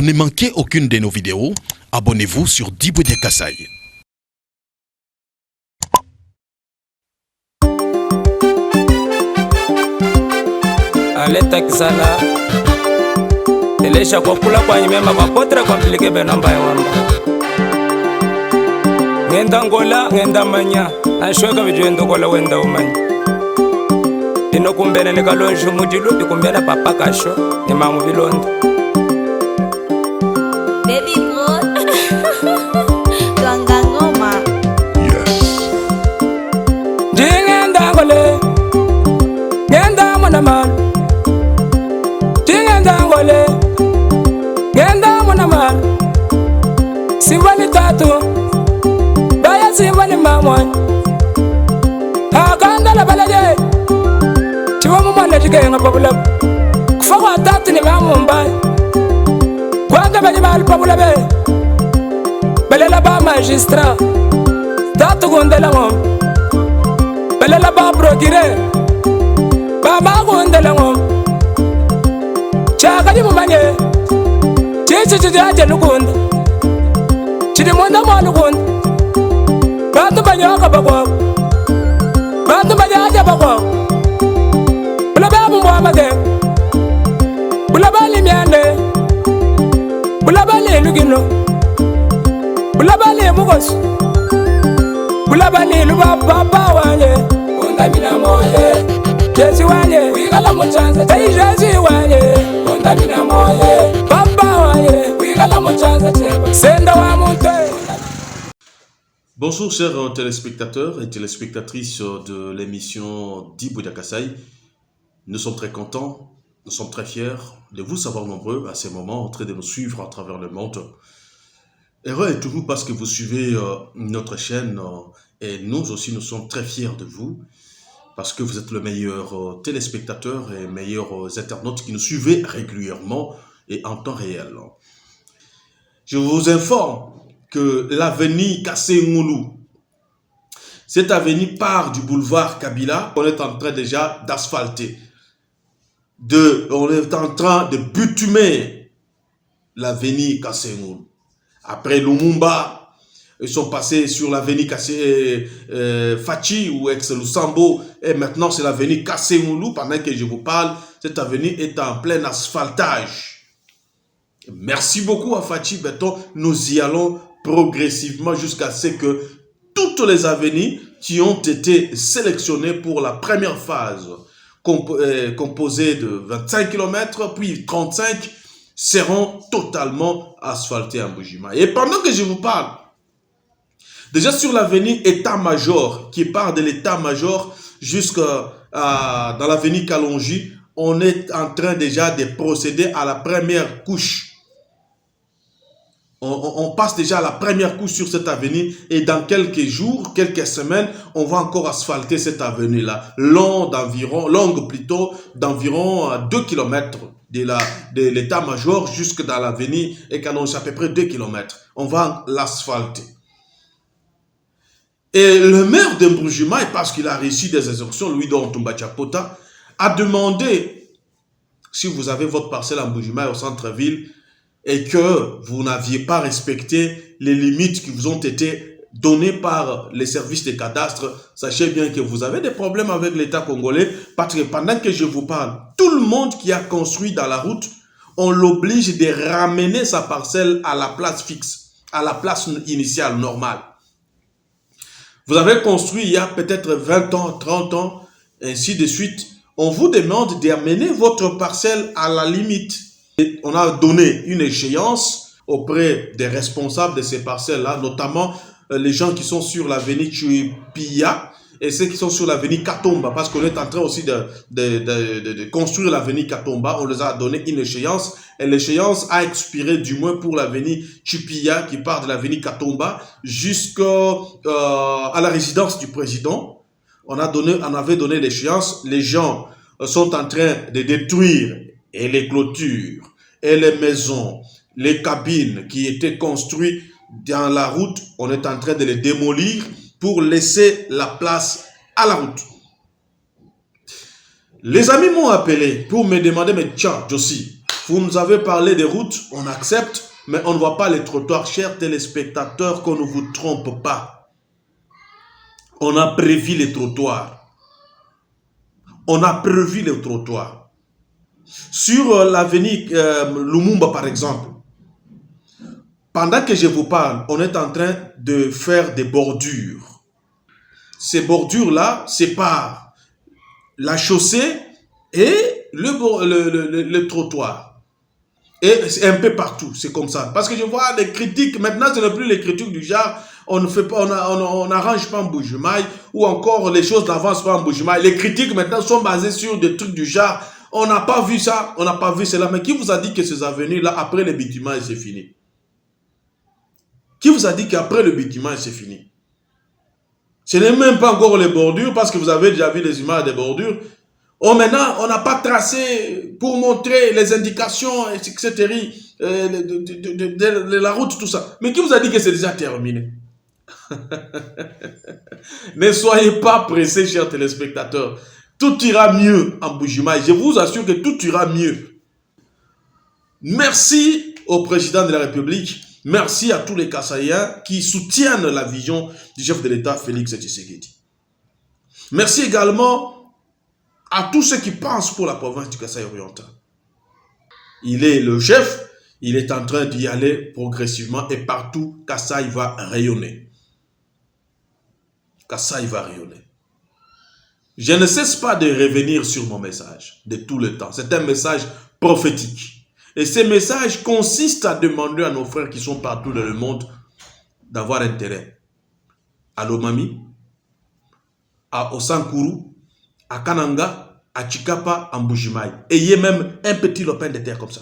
Pour ne manquer aucune de nos vidéos, abonnez-vous sur Diboudia Kasai. Aleta kisala Elesha kwa kula kwa nyimema kwa potra kwa mpilike benamba ya wamba Ngenda ngola, ngenda manya Ashweka vijuendo kola wenda umanya Dino kumbene ni kalonju mudilu Di kumbene papa kasho Ni mamu bilondo Baby bro Twanga ngoma Yes. Ngenda ngole Ngenda mwana malu Ngenda ngole Ngenda mwana malu Simbani tatu Baya simbani mamwani Hakanda la balaje Chiwa mwana jike nga babula Kufakwa tatu ni mamu mbai Kwanga bali bali babula be Belela ba magistrat Tatu gondela ngom Belela ba procureur Ba gondela ngom Chaka di mumanye Chichi aje nukunda Chidi mwenda mwa nukunda Bantu banyoka bakwa Bantu banyaja bakwa Bula babu mwamade Bula bali miande Bula bali lugino Bula bali mugosu Bula bali lubaba wanye Unda mina moye Jesi wanye Wigala mchanza Tayi jesi wanye Unda mina moye Baba wanye Wigala mchanza Cheba Senda wa mute. Bonjour chers téléspectateurs et téléspectatrices de l'émission Diboudia Kasai. Nous sommes très contents, nous sommes très fiers de vous savoir nombreux à ces moments en train de nous suivre à travers le monde. Heureux et toujours parce que vous suivez notre chaîne et nous aussi nous sommes très fiers de vous parce que vous êtes le meilleur téléspectateur et meilleurs internautes qui nous suivez régulièrement et en temps réel. Je vous informe que l'avenue Kassé-Ngoulou, cette avenue part du boulevard Kabila, on est en train déjà d'asphalter. On est en train de bitumer l'avenue Kassé-Ngoulou. Après Lumumba, ils sont passés sur l'avenue Fachi ou ex-Lusambo. Et maintenant, c'est l'avenue Kassé-Ngoulou. Pendant que je vous parle, cette avenue est en plein asphaltage. Merci beaucoup à Fachi Béton. Nous y allons progressivement jusqu'à ce que toutes les avenues qui ont été sélectionnées pour la première phase, composée de 25 km, puis 35, seront totalement asphaltées en Mbujima. Et pendant que je vous parle, déjà sur l'avenue État-Major, qui part de l'État-Major jusqu'à dans l'avenue Kalonji, on est en train déjà de procéder à la première couche. On passe déjà à la première couche sur cette avenue et dans quelques jours, quelques semaines, on va encore asphalter cette avenue-là, longue d'environ 2 km de l'état-major jusque dans l'avenue et quand c'est à peu près 2 km. On va l'asphalter. Et le maire de Mbujima, parce qu'il a reçu des instructions, lui dont Tumba Chapota, a demandé, si vous avez votre parcelle à Mbujima au centre-ville, et que vous n'aviez pas respecté les limites qui vous ont été données par les services de cadastre, sachez bien que vous avez des problèmes avec l'État congolais, parce que pendant que je vous parle, tout le monde qui a construit dans la route, on l'oblige de ramener sa parcelle à la place fixe, à la place initiale, normale. Vous avez construit il y a peut-être 20 ans, 30 ans, ainsi de suite. On vous demande d'amener votre parcelle à la limite. Et on a donné une échéance auprès des responsables de ces parcelles-là, notamment les gens qui sont sur l'avenue Chuipia et ceux qui sont sur l'avenue Katomba, parce qu'on est en train aussi de construire l'avenue Katomba. On les a donné une échéance et l'échéance a expiré du moins pour l'avenue Chuipia qui part de l'avenue Katomba jusqu'à la résidence du président. On avait donné l'échéance. Les gens sont en train de détruire et les clôtures, et les maisons, les cabines qui étaient construites dans la route, on est en train de les démolir pour laisser la place à la route. Les amis m'ont appelé pour me demander, mais tiens, Josie, Vous nous avez parlé des routes, on accepte, mais on ne voit pas les trottoirs. Chers téléspectateurs, qu'on ne vous trompe pas. On a prévu les trottoirs. On a prévu les trottoirs. Sur l'avenue Lumumba, par exemple, pendant que je vous parle, on est en train de faire des bordures. Ces bordures-là séparent la chaussée et le trottoir. Et c'est un peu partout, c'est comme ça. Parce que je vois des critiques, maintenant ce n'est plus les critiques du genre, on ne fait pas, on n'arrange pas en Bujumaï, ou encore les choses n'avancent pas en Bujumaï. Les critiques maintenant sont basées sur des trucs du genre, on n'a pas vu ça, on n'a pas vu cela. Mais qui vous a dit que ces avenues-là, après le bitume, c'est fini? Qui vous a dit qu'après le bitume, c'est fini? Ce n'est même pas encore les bordures, parce que vous avez déjà vu les images des bordures. Oh, maintenant, on n'a pas tracé pour montrer les indications, etc. De la route, tout ça. Mais qui vous a dit que c'est déjà terminé? Ne soyez pas pressés, chers téléspectateurs. Tout ira mieux en Bujumaï. Je vous assure que tout ira mieux. Merci au président de la République. Merci à tous les Kassaïens qui soutiennent la vision du chef de l'État, Félix Tshisekedi. Merci également à tous ceux qui pensent pour la province du Kasaï oriental. Il est le chef, il est en train d'y aller progressivement et partout, Kasaï va rayonner. Kasaï va rayonner. Je ne cesse pas de revenir sur mon message de tout le temps. C'est un message prophétique. Et ce message consiste à demander à nos frères qui sont partout dans le monde d'avoir intérêt à Lomami, à Osankuru, à Kananga, à Chikapa, à Mbujimaï. Ayez même un petit lopin de terre comme ça.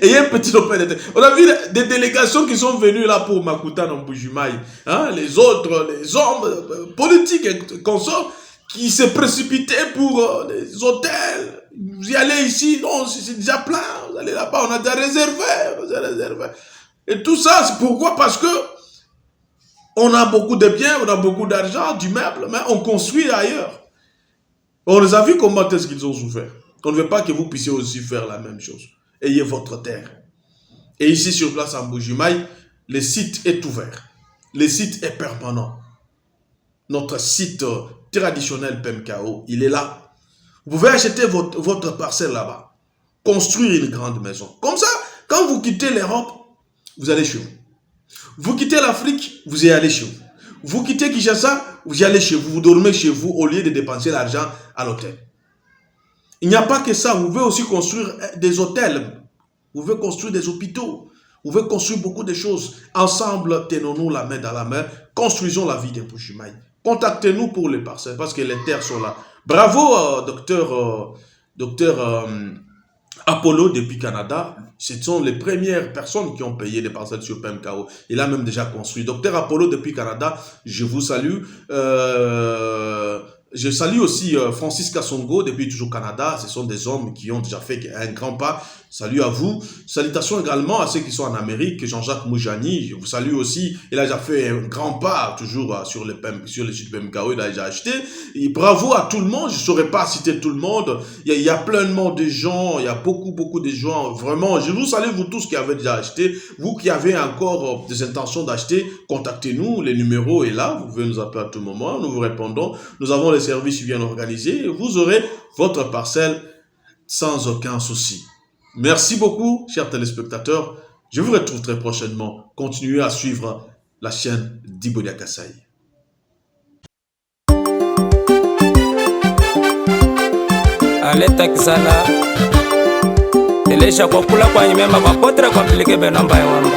Ayez un petit lopin de terre. On a vu des délégations qui sont venues là pour Makuta en Mbujimaï. Hein? Les autres, les hommes politiques et consorts qui se précipitaient pour les hôtels. Vous y allez ici, non, c'est déjà plein. Vous allez là-bas, on a déjà réservé. Et tout ça, c'est pourquoi? Parce que on a beaucoup de biens, on a beaucoup d'argent, du meuble, mais on construit ailleurs. On les a vu comment est-ce qu'ils ont souffert. On ne veut pas que vous puissiez aussi faire la même chose. Ayez votre terre. Et ici sur place en Mbujimaï, le site est ouvert. Le site est permanent. Notre site traditionnel PMKO, il est là. Vous pouvez acheter votre parcelle là-bas. Construire une grande maison. Comme ça, quand vous quittez l'Europe, vous allez chez vous. Vous quittez l'Afrique, vous y allez chez vous. Vous quittez Kinshasa, vous y allez chez vous. Vous dormez chez vous au lieu de dépenser l'argent à l'hôtel. Il n'y a pas que ça. Vous pouvez aussi construire des hôtels. Vous pouvez construire des hôpitaux. Vous pouvez construire beaucoup de choses. Ensemble, tenons-nous la main dans la main. Construisons la vie des Mbujimaï. Contactez-nous pour les parcelles parce que les terres sont là. Bravo, docteur Apollo depuis Canada. Ce sont les premières personnes qui ont payé des parcelles sur PMKO. Il a même déjà construit. Docteur Apollo depuis Canada, je vous salue. Je salue aussi Francis Kassongo depuis toujours Canada. Ce sont des hommes qui ont déjà fait un grand pas. Salut à vous. Salutations également à ceux qui sont en Amérique. Jean-Jacques Moujani, je vous salue aussi. Il a déjà fait un grand pas, toujours sur le site PMKO, il a déjà acheté. Et bravo à tout le monde. Je ne saurais pas citer tout le monde. Il y a pleinement de gens. Il y a beaucoup de gens. Vraiment, je vous salue, vous tous qui avez déjà acheté. Vous qui avez encore des intentions d'acheter, contactez-nous. Le numéro est là. Vous pouvez nous appeler à tout moment. Nous vous répondons. Nous avons les services bien organisés. Vous aurez votre parcelle sans aucun souci. Merci beaucoup, chers téléspectateurs. Je vous retrouve très prochainement. Continuez à suivre la chaîne d'Ibodia Kasaï. Aleta kisala elesha kwa kula kwa nyemema kwa potra kwa mpilike benomba ya wamba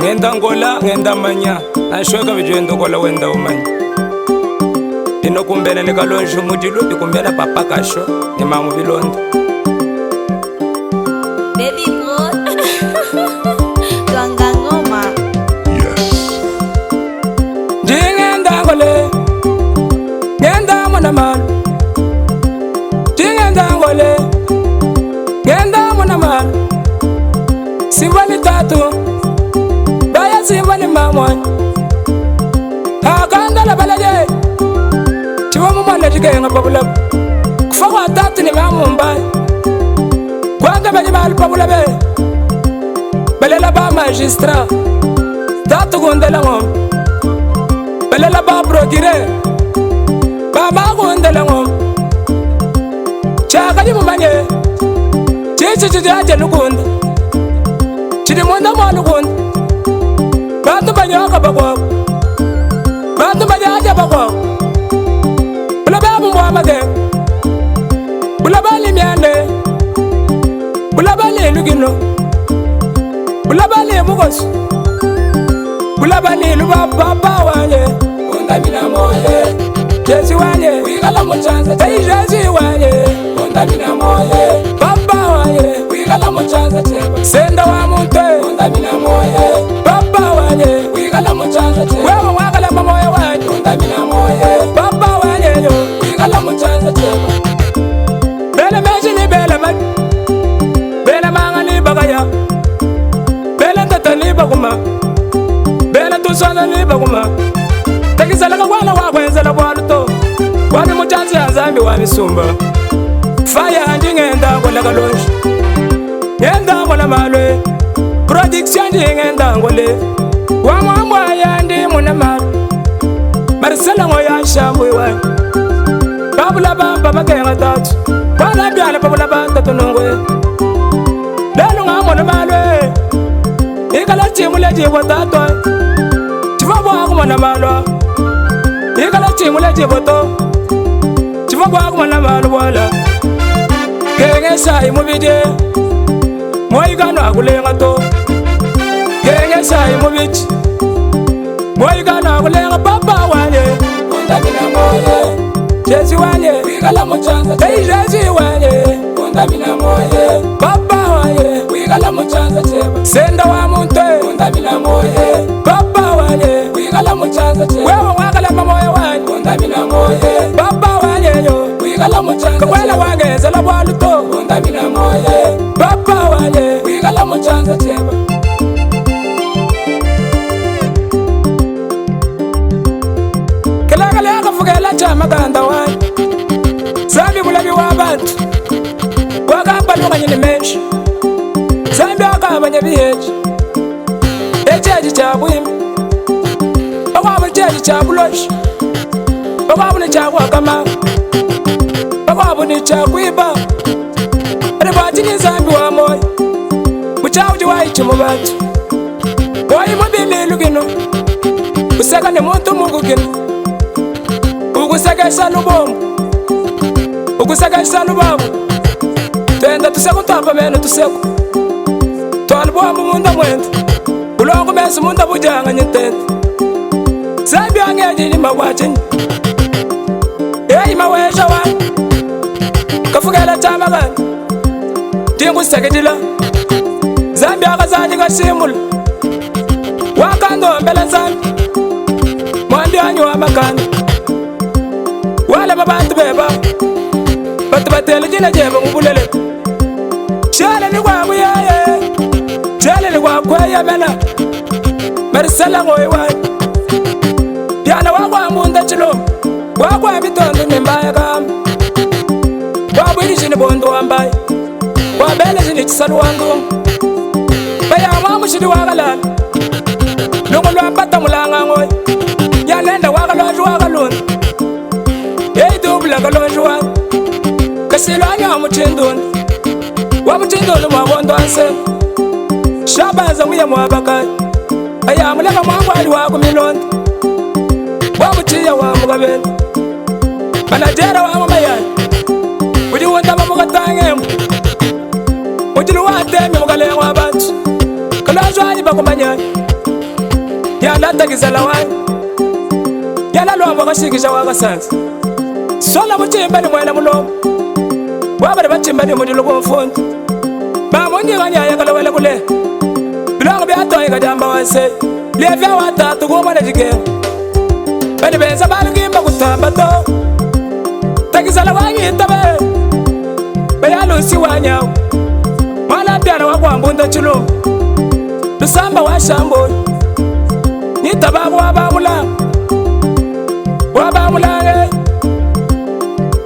ngenda ngola ngenda manya ashweka vijendo kola wenda umanya ino kumbena nikalonjo mudilupi kumbena papa kasho ni mamu bilondo Baby bro Twanga ngoma Yes. ngenda ngole ngenda mwana malu ngenda ngole ngenda mwana malu simbani tatu baya simbani mamwani akanda la balaje chiwa mumwana chikenga babula kufa kwa tatu ni Mumbai kwanga bali pabula be belela ba magistrat tatu gondela ngom belela ba procureur ba ma gondela ngom chaka di mumanye chichi jaje lukunda chidi monda mo lukunda bantu banyoka bakwa bantu bajaja bakwa bula ba mu amade bula ba limiande bula ba le lugino bula ba le mugos bula ba le luba baba wanye undamina moye jesi wanye wigala muchanza tai jesi wanye undamina moye baba wanye wigala muchanza cheba senda wa munte undamina moye baba wanye wigala muchanza cheba wewe wagala moye wanye undamina moye baba wanye yo wigala muchanza cheba bele meji ni bele mak bele mangani bagaya bele tatani baguma bele tusana ni baguma takizala kwana wakwenzela bwaluto wani muchanzi ya zambi wa misumba faya andi ngenda ngola kalonji ngenda ngola malwe production ndi ngenda ngole wa mwambwa ya ndi munama marisela ngoya shambwe wa babula bamba makenga tatu bana byala babula bamba tunongwe lelo ngamona malwe ikala chimule jibo tato tifabwa kumana malwa ikala chimule jibo to tifabwa kumana malwa wala kenge sai mubije moigano akulenga to kenge sai mubije moigano akulenga baba wanye undamina moye jesi wanye wigala muchanza tai jesi wanye undamina moye baba wanye wigala muchanza cheba senda wa munte undamina moye baba wanye wigala muchanza cheba wewe wagala moye wanye undamina moye baba wanye yo wigala muchanza kwela wange zala bwaluto undamina moye baba wanye wigala muchanza cheba kala yakafugela chama ganda wanye zambi mulabi wa bantu wakamba nyini menshi zambi wakabanya biheji echeji cha bwimi bakwabu cheji cha buloshi bakwabu ni cha kwakama bakwabu ni cha kwiba aribati ni zambi wa moyo muchawu jiwaichi mubantu wayi mubili lugino useka ni muntu mugugino ugusekesha lubomu ugusekesha lubabu twenda tuseku twapa meno tuseku twalubombu munda mwenda ulongu mesi munda bujanga nyitenda zambi angeji ni mawachinyi eyi mawesha wani kafugela chama gani tingu sekidila zambi akazaji kashimula wakando mbele zambi mwandi anyu wa makanda wale babantu beba batu batele jina jeba ngubulele shale ni kwa buyaye shale ni kwa kwaya mena marisala ngoy wani yana wakwa munda chilo wakwa bitondo nimbaya kam wabwiri jini bondo wambaye wabele jini chisalu wangu baya mamu shidi wakalala lungu lwambata mulanga ngoy yanenda wakalonju wakalunda yeyi dubula kalonju wani kasilo anya mutindoni wamutindoni mwabondo anse shabaza muya mwabakaya ayamuleka mwangwali wako milondi wamutiya wamugabeni banajera wamumayani udi wundama mukatangemu udili watemi mukalengwa abantu kalonju anyi bakumanyani yandatakizala wani yanalwamba kashikisha wakasanza sola muchimba ni mwena mulomo wabari bachimba ni mudilo kwa mfundi mamunyi kanyaya kalawele kule bilongo byatoyi kadamba wase lievya watatu kumwana jigemu bani benza balugimba kutamba to takizala wanyitabe bayalusi wanyawo mwana mbyana wakwambunda chilo lusamba washamboyi nitababu wabamulanga